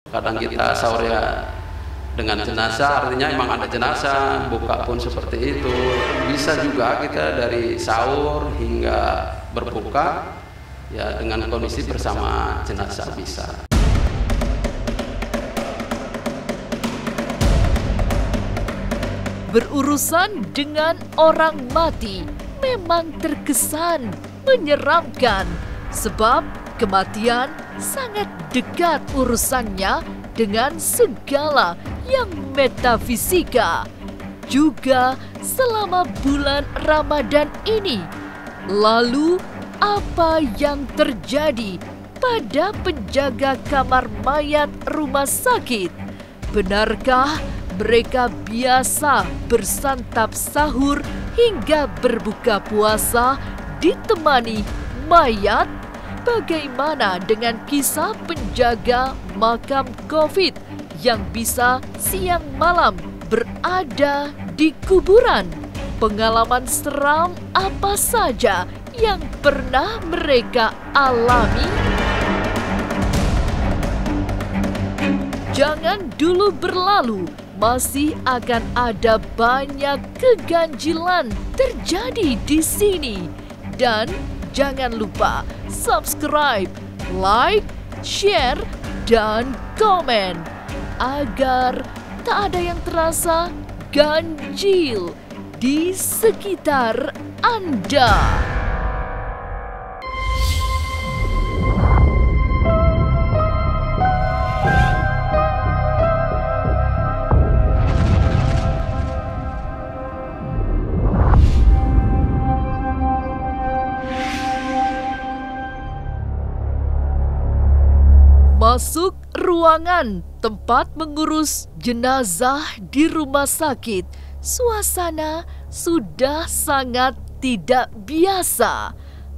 Kadang kita sahur ya dengan jenazah, artinya emang ada jenazah, buka pun seperti itu. Bisa juga kita dari sahur hingga berbuka ya dengan kondisi bersama jenazah bisa. Berurusan dengan orang mati memang terkesan menyeramkan, sebab kematian sangat dekat urusannya dengan segala yang metafisika. Juga selama bulan Ramadan ini, lalu apa yang terjadi pada penjaga kamar mayat rumah sakit? Benarkah mereka biasa bersantap sahur hingga berbuka puasa ditemani mayat? Bagaimana dengan kisah penjaga makam COVID yang bisa siang malam berada di kuburan? Pengalaman seram apa saja yang pernah mereka alami? Jangan dulu berlalu, masih akan ada banyak keganjilan terjadi di sini. Dan jangan lupa subscribe, like, share, dan komen agar tak ada yang terasa ganjil di sekitar Anda. Masuk ruangan tempat mengurus jenazah di rumah sakit, suasana sudah sangat tidak biasa.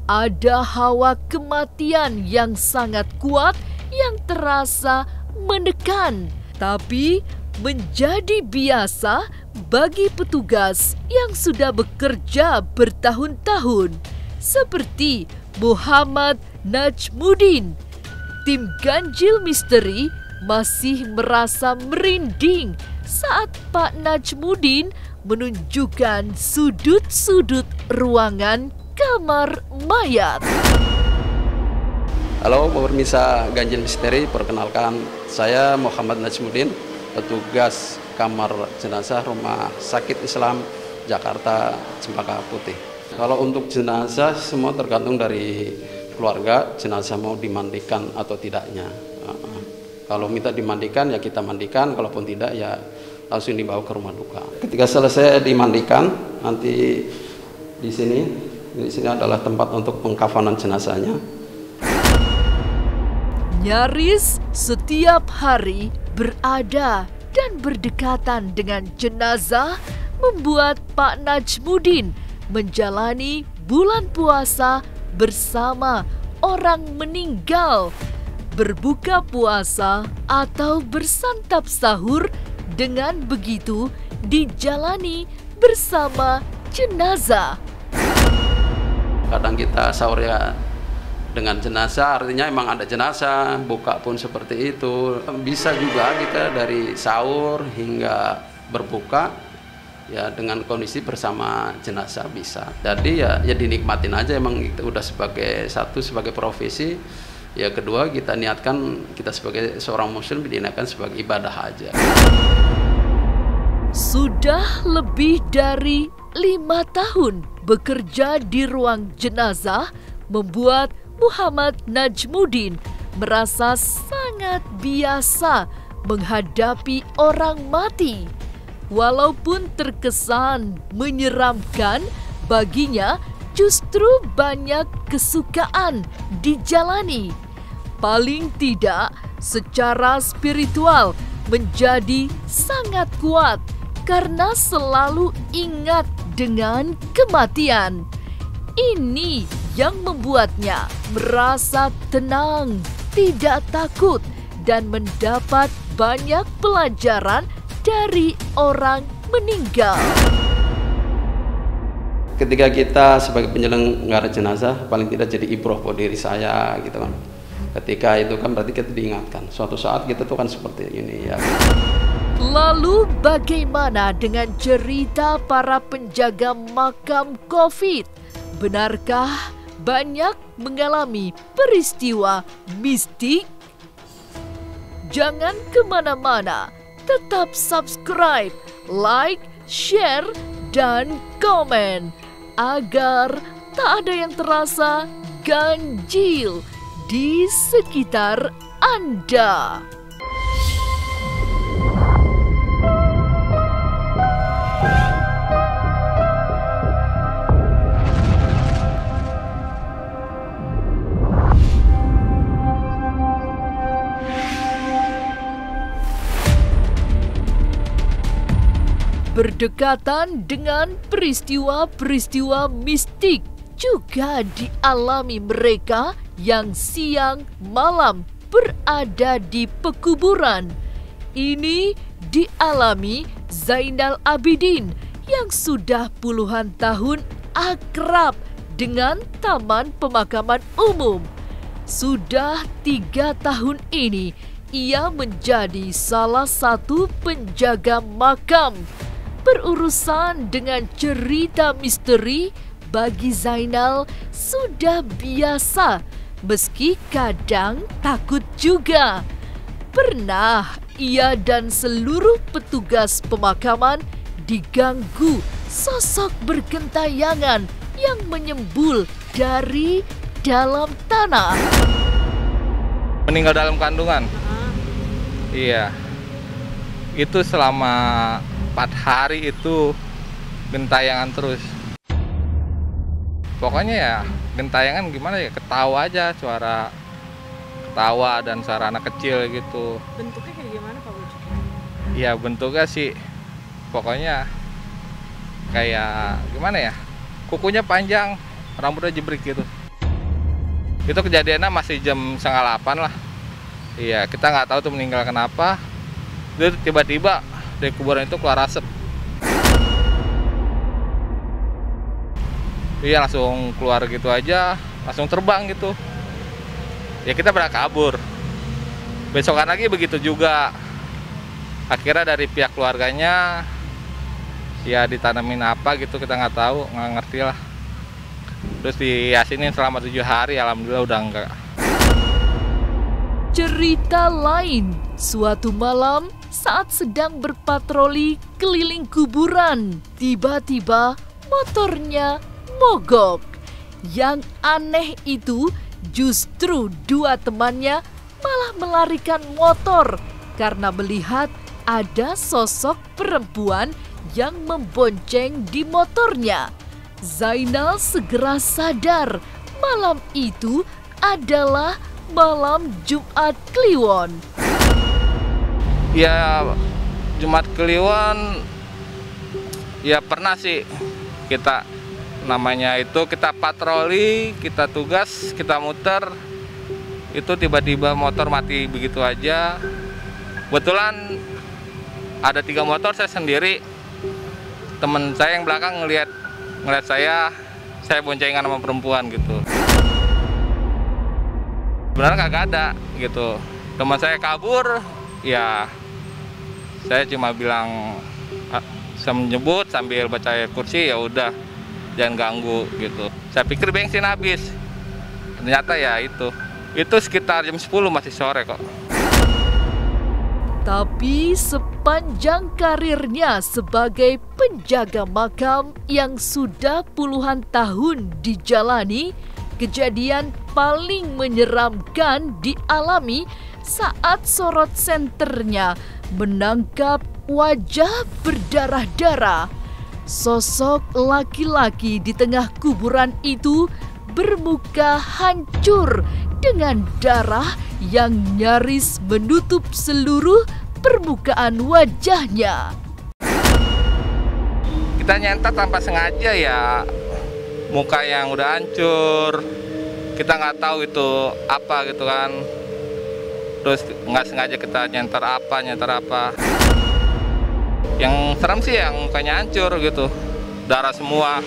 Ada hawa kematian yang sangat kuat yang terasa menekan, tapi menjadi biasa bagi petugas yang sudah bekerja bertahun-tahun, seperti Muhammad Najmuddin. Tim Ganjil Misteri masih merasa merinding saat Pak Najmuddin menunjukkan sudut-sudut ruangan kamar mayat. Halo pemirsa Ganjil Misteri, perkenalkan saya Muhammad Najmuddin, petugas kamar jenazah Rumah Sakit Islam Jakarta Cempaka Putih. Kalau untuk jenazah semua tergantung dari keluarga, jenazah mau dimandikan atau tidaknya. Kalau minta dimandikan ya kita mandikan, kalaupun tidak ya langsung dibawa ke rumah duka. Ketika selesai dimandikan, nanti di sini adalah tempat untuk pengkafanan jenazahnya. Nyaris setiap hari berada dan berdekatan dengan jenazah membuat Pak Najmuddin menjalani bulan puasa bersama orang meninggal, berbuka puasa atau bersantap sahur dengan begitu dijalani bersama jenazah. Kadang kita sahur ya dengan jenazah, artinya emang ada jenazah, buka pun seperti itu. Bisa juga kita dari sahur hingga berbuka ya dengan kondisi bersama jenazah bisa. Jadi ya dinikmatin aja, emang itu udah sebagai profesi. Ya kedua kita niatkan, kita sebagai seorang muslim diniatkan sebagai ibadah aja. Sudah lebih dari 5 tahun bekerja di ruang jenazah membuat Muhammad Najmuddin merasa sangat biasa menghadapi orang mati. Walaupun terkesan menyeramkan, baginya justru banyak kesukaan dijalani. Paling tidak secara spiritual menjadi sangat kuat karena selalu ingat dengan kematian. Ini yang membuatnya merasa tenang, tidak takut, dan mendapat banyak pelajaran dari orang meninggal. Ketika kita sebagai penyelenggara jenazah paling tidak jadi ibroh buat diri saya gitu kan. Ketika itu kan berarti kita diingatkan, suatu saat kita tuh kan seperti ini ya. Lalu bagaimana dengan cerita para penjaga makam COVID? Benarkah banyak mengalami peristiwa mistik? Jangan kemana-mana, tetap subscribe, like, share, dan komen agar tak ada yang terasa ganjil di sekitar Anda. Berdekatan dengan peristiwa-peristiwa mistik juga dialami mereka yang siang malam berada di pekuburan. Ini dialami Zainal Abidin yang sudah puluhan tahun akrab dengan Taman Pemakaman Umum. Sudah 3 tahun ini ia menjadi salah satu penjaga makam. Berurusan dengan cerita misteri bagi Zainal sudah biasa, meski kadang takut juga. Pernah ia dan seluruh petugas pemakaman diganggu sosok bergentayangan yang menyembul dari dalam tanah. Meninggal dalam kandungan? Iya. Itu selama 4 hari itu gentayangan terus. Pokoknya ya gentayangan gimana ya, ketawa aja, suara ketawa dan suara anak kecil gitu. Bentuknya kayak gimana Pak Wujud? Iya bentuknya sih pokoknya kayak gimana ya, kukunya panjang, rambutnya jebrik gitu. Itu kejadiannya masih jam 7:30 lah. Iya, kita nggak tahu tuh meninggal kenapa. Dia tiba-tiba dari kuburan itu keluar asap. Iya langsung keluar gitu aja, langsung terbang gitu. Ya kita pada kabur. Besokan lagi begitu juga. Akhirnya dari pihak keluarganya ya ditanamin apa gitu, kita nggak tahu, nggak ngerti lah. Terus diyasinin selama 7 hari, alhamdulillah udah enggak. Cerita lain, suatu malam saat sedang berpatroli keliling kuburan, tiba-tiba motornya mogok. Yang aneh itu justru 2 temannya malah melarikan motor karena melihat ada sosok perempuan yang membonceng di motornya. Zainal segera sadar malam itu adalah malam Jumat Kliwon. Ya Jumat Kliwon ya pernah sih kita, namanya itu kita patroli, kita tugas, kita muter, itu tiba-tiba motor mati begitu aja. Kebetulan ada 3 motor, saya sendiri, temen saya yang belakang ngelihat saya boncengan sama perempuan gitu. Sebenarnya kagak ada gitu. Teman saya kabur, ya saya cuma bilang, saya menyebut sambil baca ayat kursi, ya udah jangan ganggu gitu. Saya pikir bensin habis, ternyata ya itu sekitar jam 10 masih sore kok. Tapi sepanjang karirnya sebagai penjaga makam yang sudah puluhan tahun dijalani, kejadian paling menyeramkan dialami saat sorot senternya menangkap wajah berdarah-darah. Sosok laki-laki di tengah kuburan itu bermuka hancur dengan darah yang nyaris menutup seluruh permukaan wajahnya. Kita nyentat tanpa sengaja ya, muka yang udah hancur. Kita nggak tahu itu apa gitu kan. Terus nggak sengaja kita nyentar apa. Yang serem sih yang mukanya hancur gitu, darah semua.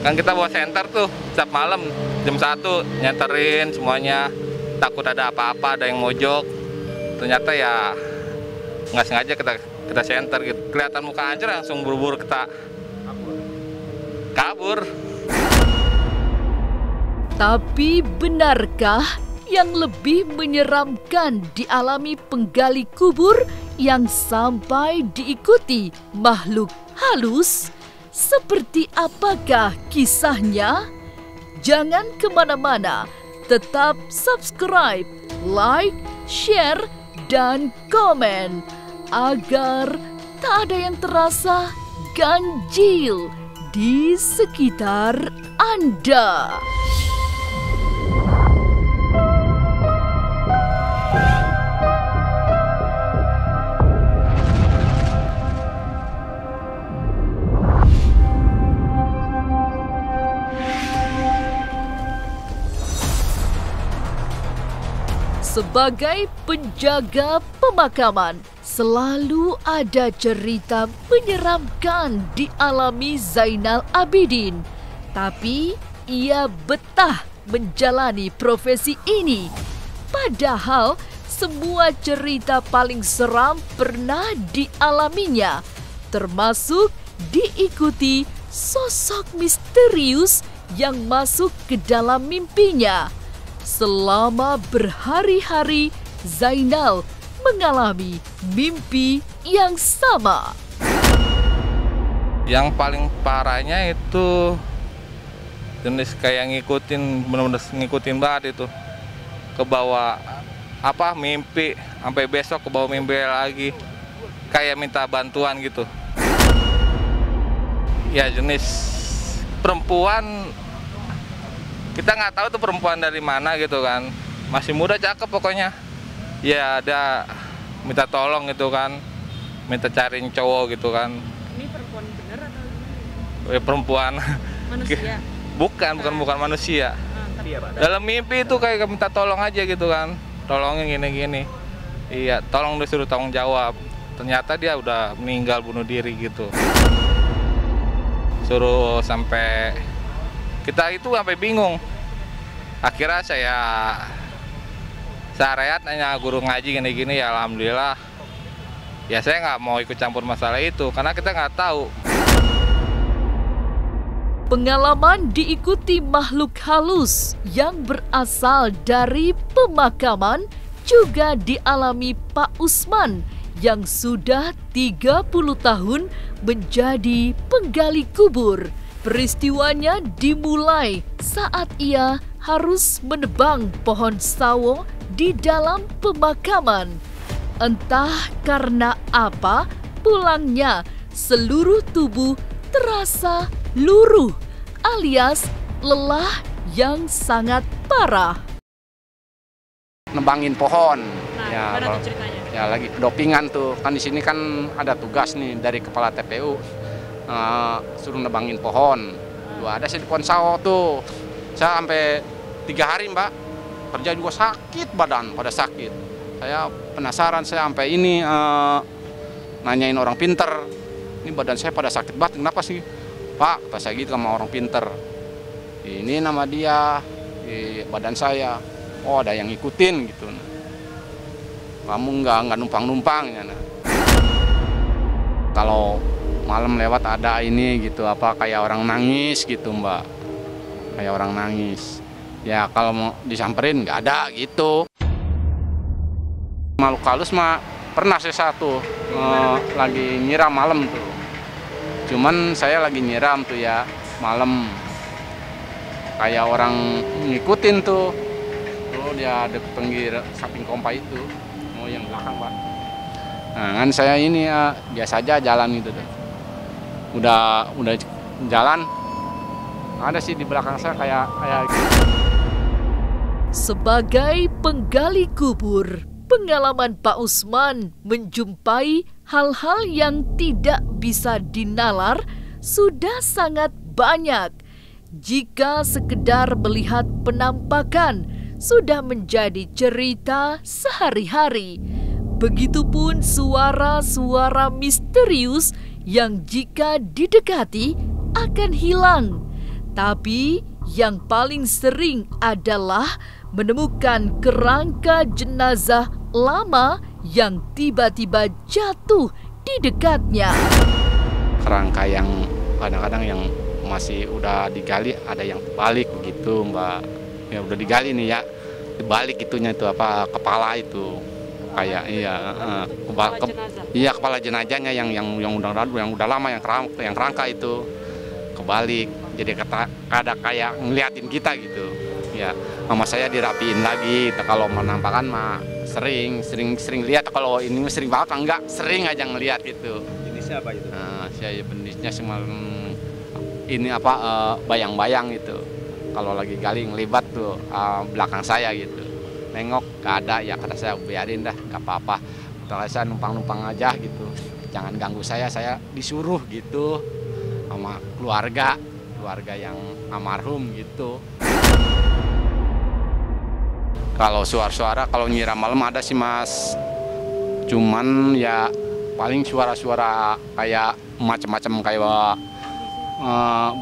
Kan kita bawa senter tuh setiap malam jam 1 nyenterin semuanya. Takut ada apa-apa, ada yang mojok. Ternyata ya nggak sengaja kita senter gitu. Kelihatan muka hancur langsung buru-buru kita kabur. Tapi benarkah yang lebih menyeramkan dialami penggali kubur yang sampai diikuti makhluk halus? Seperti apakah kisahnya? Jangan kemana-mana, tetap subscribe, like, share, dan komen agar tak ada yang terasa ganjil di sekitar Anda. Sebagai penjaga pemakaman, selalu ada cerita menyeramkan dialami Zainal Abidin. Tapi ia betah menjalani profesi ini. Padahal semua cerita paling seram pernah dialaminya, termasuk diikuti sosok misterius yang masuk ke dalam mimpinya. Selama berhari-hari, Zainal mengalami mimpi yang sama. Yang paling parahnya itu jenis kayak ngikutin, benar-benar ngikutin banget itu. Ke bawah mimpi, sampai besok ke bawah mimpi lagi. Kayak minta bantuan gitu. Ya jenis perempuan, kita nggak tahu tuh perempuan dari mana gitu kan, masih muda cakep pokoknya. Ya ada minta tolong gitu kan, minta cariin cowok gitu kan. Ini perempuan bener atau gimana? Ya perempuan. Manusia? bukan manusia. Tapi dalam mimpi itu kayak minta tolong aja gitu kan, tolongin gini-gini. Iya, tolong disuruh tanggung jawab. Ternyata dia udah meninggal bunuh diri gitu. Suruh sampai kita itu sampai bingung. Akhirnya saya rehat nanya guru ngaji gini-gini, ya alhamdulillah. Ya saya nggak mau ikut campur masalah itu karena kita nggak tahu. Pengalaman diikuti makhluk halus yang berasal dari pemakaman juga dialami Pak Usman yang sudah 30 tahun menjadi penggali kubur. Peristiwanya dimulai saat ia harus menebang pohon sawo di dalam pemakaman. Entah karena apa, pulangnya seluruh tubuh terasa luruh alias lelah yang sangat parah. Nebangin pohon. Nah, Ya, gimana tuh ceritanya? ya lagi dopingan tuh. Kan di sini kan ada tugas nih dari kepala TPU. Suruh nebangin pohon. Ada sih di pohon sawo tuh. Saya sampai 3 hari Mbak, kerja juga sakit badan, pada sakit. Saya penasaran, saya sampai ini nanyain orang pinter. Ini badan saya pada sakit banget, kenapa sih? Pak, kata saya gitu sama orang pinter. Ini nama dia, di badan saya. Oh, ada yang ngikutin gitu. Kamu nggak numpang-numpang ya. Nah. Kalau malam lewat ada ini gitu, kayak orang nangis gitu Mbak. Kayak orang nangis. Ya kalau mau disamperin nggak ada gitu. Makhluk halus mah pernah saya satu lagi nyiram malam tuh. Cuman saya lagi nyiram tuh ya malam. Kayak orang ngikutin tuh. Tuh dia ada pinggir samping kompa itu. Oh yang belakang Pak. Nah kan saya ini biasa aja jalan gitu tuh. Udah jalan, ada sih di belakang saya kayak Sebagai penggali kubur, pengalaman Pak Usman menjumpai hal-hal yang tidak bisa dinalar sudah sangat banyak. Jika sekedar melihat penampakan sudah menjadi cerita sehari-hari. Begitupun suara-suara misterius yang jika didekati akan hilang. Tapi yang paling sering adalah menemukan kerangka jenazah lama yang tiba-tiba jatuh di dekatnya. Kerangka yang kadang-kadang yang masih udah digali ada yang balik begitu, Mbak. Ya udah digali nih ya, dibalik itunya itu apa kepala itu kayak kepala jenazahnya yang udah lama yang kerangka itu kebalik, jadi ada kayak ngeliatin kita gitu ya. Sama saya dirapiin lagi, kalau menampakkan mah sering lihat, kalau ini sering banget enggak, sering aja ngeliat gitu. Jenisnya apa itu? Saya jenisnya cuma ini bayang-bayang gitu. Kalau lagi gali ngelibat tuh belakang saya gitu, nengok gak ada, ya kata saya biarin dah, gak apa-apa. Kalau saya numpang-numpang aja gitu, jangan ganggu saya disuruh gitu sama keluarga yang almarhum gitu. Kalau suara-suara kalau nyiram malam ada sih Mas, cuman ya paling suara-suara kayak macam-macam kayak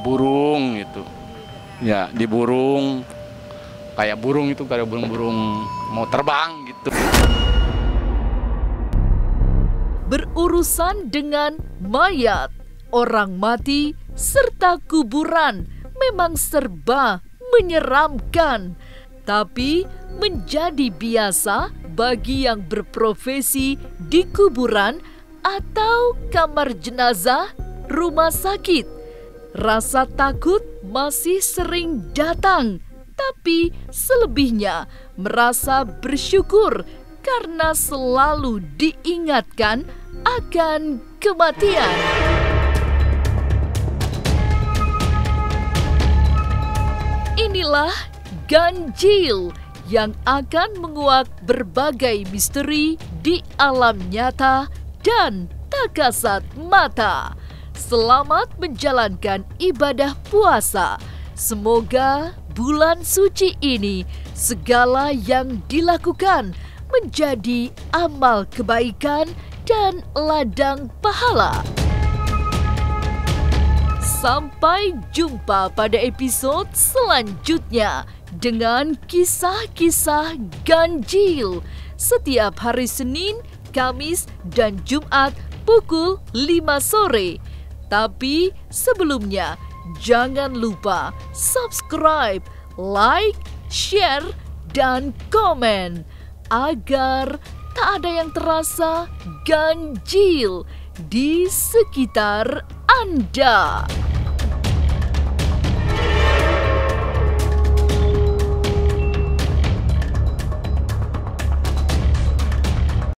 burung gitu. Ya, di burung, kayak burung itu, kayak burung-burung mau terbang gitu. Berurusan dengan mayat, orang mati, serta kuburan memang serba menyeramkan. Tapi menjadi biasa bagi yang berprofesi di kuburan atau kamar jenazah rumah sakit. Rasa takut masih sering datang, tapi selebihnya merasa bersyukur karena selalu diingatkan akan kematian. Inilah ganjil yang akan menguak berbagai misteri di alam nyata dan tak kasat mata. Selamat menjalankan ibadah puasa. Semoga bulan suci ini segala yang dilakukan menjadi amal kebaikan dan ladang pahala. Sampai jumpa pada episode selanjutnya dengan kisah-kisah ganjil setiap hari Senin, Kamis, dan Jumat pukul 5 sore. Tapi sebelumnya, jangan lupa subscribe, like, share, dan komen agar tak ada yang terasa ganjil di sekitar Anda.